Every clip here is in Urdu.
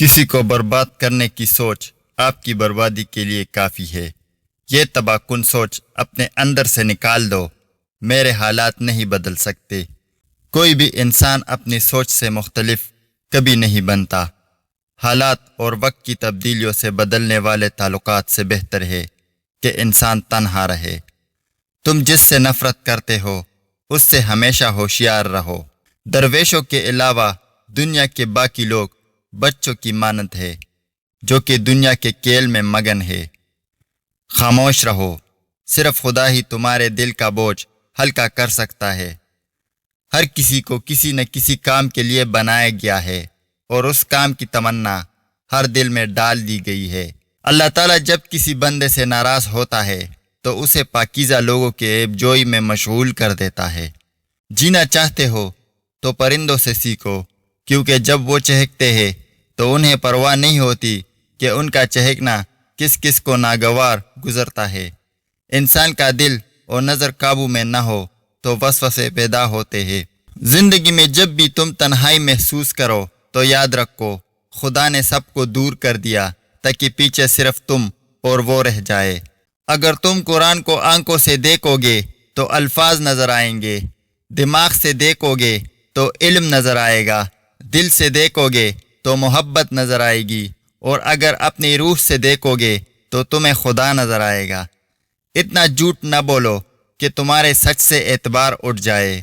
کسی کو برباد کرنے کی سوچ آپ کی بربادی کے لیے کافی ہے۔ یہ تباہ کن سوچ اپنے اندر سے نکال دو۔ میرے حالات نہیں بدل سکتے۔ کوئی بھی انسان اپنی سوچ سے مختلف کبھی نہیں بنتا۔ حالات اور وقت کی تبدیلیوں سے بدلنے والے تعلقات سے بہتر ہے کہ انسان تنہا رہے۔ تم جس سے نفرت کرتے ہو اس سے ہمیشہ ہوشیار رہو۔ درویشوں کے علاوہ دنیا کے باقی لوگ بچوں کی مانند ہے جو کہ دنیا کے کھیل میں مگن ہے۔ خاموش رہو، صرف خدا ہی تمہارے دل کا بوجھ ہلکا کر سکتا ہے۔ ہر کسی کو کسی نہ کسی کام کے لیے بنایا گیا ہے اور اس کام کی تمنا ہر دل میں ڈال دی گئی ہے۔ اللہ تعالیٰ جب کسی بندے سے ناراض ہوتا ہے تو اسے پاکیزہ لوگوں کے عیب جوئی میں مشغول کر دیتا ہے۔ جینا چاہتے ہو تو پرندوں سے سیکھو، کیونکہ جب وہ چہکتے ہیں تو انہیں پرواہ نہیں ہوتی کہ ان کا چہکنا کس کس کو ناگوار گزرتا ہے۔ انسان کا دل اور نظر قابو میں نہ ہو تو وسوسے پیدا ہوتے ہیں۔ زندگی میں جب بھی تم تنہائی محسوس کرو تو یاد رکھو خدا نے سب کو دور کر دیا تاکہ پیچھے صرف تم اور وہ رہ جائے۔ اگر تم قرآن کو آنکھوں سے دیکھو گے تو الفاظ نظر آئیں گے، دماغ سے دیکھو گے تو علم نظر آئے گا، دل سے دیکھو گے تو محبت نظر آئے گی، اور اگر اپنی روح سے دیکھو گے تو تمہیں خدا نظر آئے گا۔ اتنا جھوٹ نہ بولو کہ تمہارے سچ سے اعتبار اٹھ جائے۔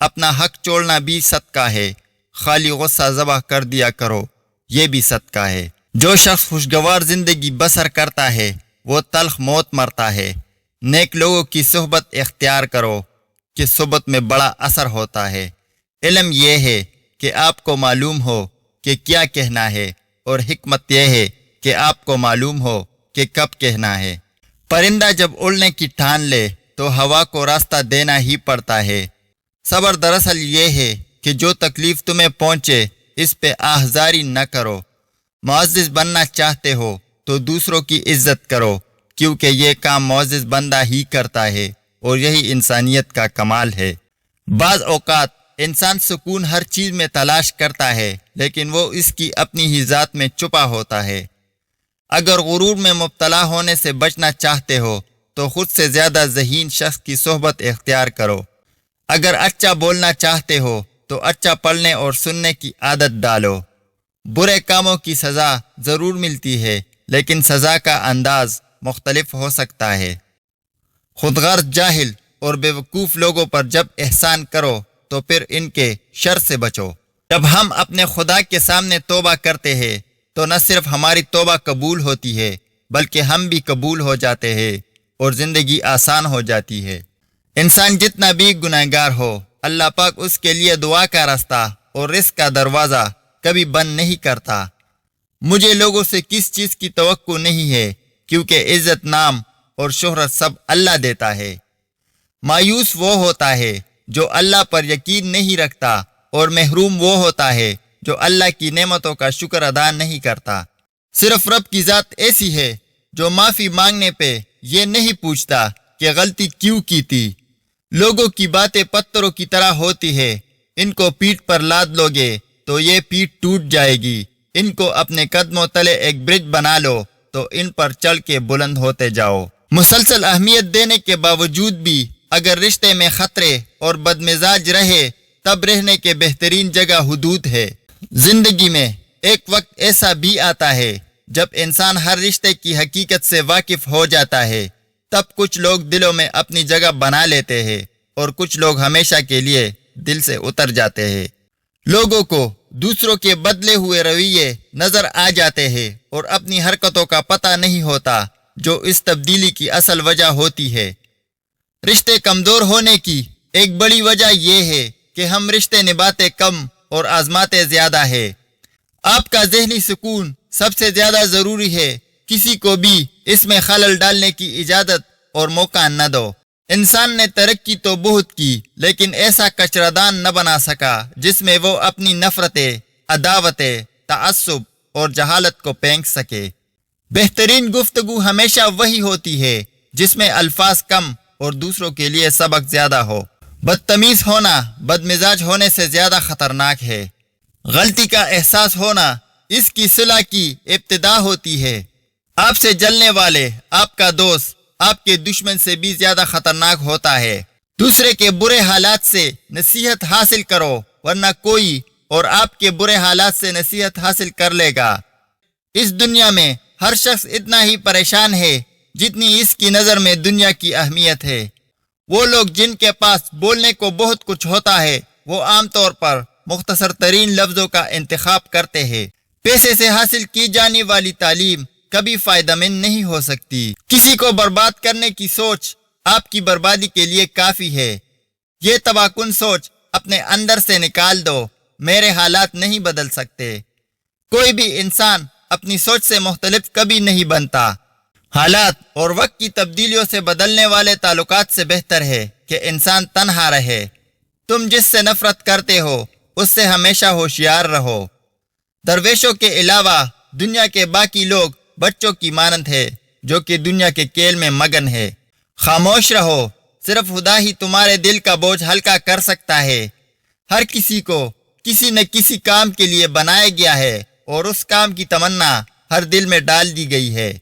اپنا حق چھوڑنا بھی صدقہ ہے، خالی غصہ ذبح کر دیا کرو، یہ بھی صدقہ ہے۔ جو شخص خوشگوار زندگی بسر کرتا ہے وہ تلخ موت مرتا ہے۔ نیک لوگوں کی صحبت اختیار کرو کہ صحبت میں بڑا اثر ہوتا ہے۔ علم یہ ہے کہ آپ کو معلوم ہو کہ کیا کہنا ہے، اور حکمت یہ ہے کہ آپ کو معلوم ہو کہ کب کہنا ہے۔ پرندہ جب اڑنے کی ٹھان لے تو ہوا کو راستہ دینا ہی پڑتا ہے۔ صبر دراصل یہ ہے کہ جو تکلیف تمہیں پہنچے اس پہ آہذاری نہ کرو۔ معزز بننا چاہتے ہو تو دوسروں کی عزت کرو، کیونکہ یہ کام معزز بندہ ہی کرتا ہے اور یہی انسانیت کا کمال ہے۔ بعض اوقات انسان سکون ہر چیز میں تلاش کرتا ہے، لیکن وہ اس کی اپنی ہی ذات میں چھپا ہوتا ہے۔ اگر غرور میں مبتلا ہونے سے بچنا چاہتے ہو تو خود سے زیادہ ذہین شخص کی صحبت اختیار کرو۔ اگر اچھا بولنا چاہتے ہو تو اچھا پڑھنے اور سننے کی عادت ڈالو۔ برے کاموں کی سزا ضرور ملتی ہے، لیکن سزا کا انداز مختلف ہو سکتا ہے۔ خود غرض جاہل اور بیوقوف لوگوں پر جب احسان کرو تو پھر ان کے شر سے بچو۔ جب ہم اپنے خدا کے سامنے توبہ کرتے ہیں تو نہ صرف ہماری توبہ قبول ہوتی ہے بلکہ ہم بھی قبول ہو جاتے ہیں اور زندگی آسان ہو جاتی ہے۔ انسان جتنا بھی گنہگار ہو، اللہ پاک اس کے لیے دعا کا راستہ اور رزق کا دروازہ کبھی بند نہیں کرتا۔ مجھے لوگوں سے کس چیز کی توقع نہیں ہے، کیونکہ عزت، نام اور شہرت سب اللہ دیتا ہے۔ مایوس وہ ہوتا ہے جو اللہ پر یقین نہیں رکھتا، اور محروم وہ ہوتا ہے جو اللہ کی نعمتوں کا شکر ادا نہیں کرتا۔ صرف رب کی ذات ایسی ہے جو معافی مانگنے پہ یہ نہیں پوچھتا کہ غلطی کیوں کی تھی۔ لوگوں کی باتیں پتھروں کی طرح ہوتی ہے، ان کو پیٹھ پر لاد لوگے تو یہ پیٹھ ٹوٹ جائے گی۔ ان کو اپنے قدموں تلے ایک برج بنا لو تو ان پر چڑھ کے بلند ہوتے جاؤ۔ مسلسل اہمیت دینے کے باوجود بھی اگر رشتے میں خطرے اور بدمزاج رہے تب رہنے کے بہترین جگہ حدود ہے۔ زندگی میں ایک وقت ایسا بھی آتا ہے جب انسان ہر رشتے کی حقیقت سے واقف ہو جاتا ہے۔ تب کچھ لوگ دلوں میں اپنی جگہ بنا لیتے ہیں اور کچھ لوگ ہمیشہ کے لیے دل سے اتر جاتے ہیں۔ لوگوں کو دوسروں کے بدلے ہوئے رویے نظر آ جاتے ہیں اور اپنی حرکتوں کا پتہ نہیں ہوتا جو اس تبدیلی کی اصل وجہ ہوتی ہے۔ رشتے کمزور ہونے کی ایک بڑی وجہ یہ ہے کہ ہم رشتے نبھاتے کم اور آزماتے زیادہ ہے۔ آپ کا ذہنی سکون سب سے زیادہ ضروری ہے، کسی کو بھی اس میں خلل ڈالنے کی اجازت اور موقع نہ دو۔ انسان نے ترقی تو بہت کی لیکن ایسا کچرا دان نہ بنا سکا جس میں وہ اپنی نفرتیں، عداوتیں، تعصب اور جہالت کو پھینک سکے۔ بہترین گفتگو ہمیشہ وہی ہوتی ہے جس میں الفاظ کم اور دوسروں کے لیے سبق زیادہ ہو۔ بدتمیز ہونا بدمزاج ہونے سے زیادہ خطرناک ہے۔ غلطی کا احساس ہونا اس کی صلح کی ابتدا ہوتی ہے۔ آپ سے جلنے والے آپ کا دوست آپ کے دشمن سے بھی زیادہ خطرناک ہوتا ہے۔ دوسرے کے برے حالات سے نصیحت حاصل کرو، ورنہ کوئی اور آپ کے برے حالات سے نصیحت حاصل کر لے گا۔ اس دنیا میں ہر شخص اتنا ہی پریشان ہے جتنی اس کی نظر میں دنیا کی اہمیت ہے۔ وہ لوگ جن کے پاس بولنے کو بہت کچھ ہوتا ہے وہ عام طور پر مختصر ترین لفظوں کا انتخاب کرتے ہیں۔ پیسے سے حاصل کی جانے والی تعلیم کبھی فائدہ مند نہیں ہو سکتی۔ کسی کو برباد کرنے کی سوچ آپ کی بربادی کے لیے کافی ہے۔ یہ تباہ کن سوچ اپنے اندر سے نکال دو، میرے حالات نہیں بدل سکتے۔ کوئی بھی انسان اپنی سوچ سے مختلف کبھی نہیں بنتا۔ حالات اور وقت کی تبدیلیوں سے بدلنے والے تعلقات سے بہتر ہے کہ انسان تنہا رہے۔ تم جس سے نفرت کرتے ہو اس سے ہمیشہ ہوشیار رہو۔ درویشوں کے علاوہ دنیا کے باقی لوگ بچوں کی مانند ہے جو کہ دنیا کے کھیل میں مگن ہے۔ خاموش رہو، صرف خدا ہی تمہارے دل کا بوجھ ہلکا کر سکتا ہے۔ ہر کسی کو کسی نہ کسی کام کے لیے بنایا گیا ہے اور اس کام کی تمنا ہر دل میں ڈال دی گئی ہے۔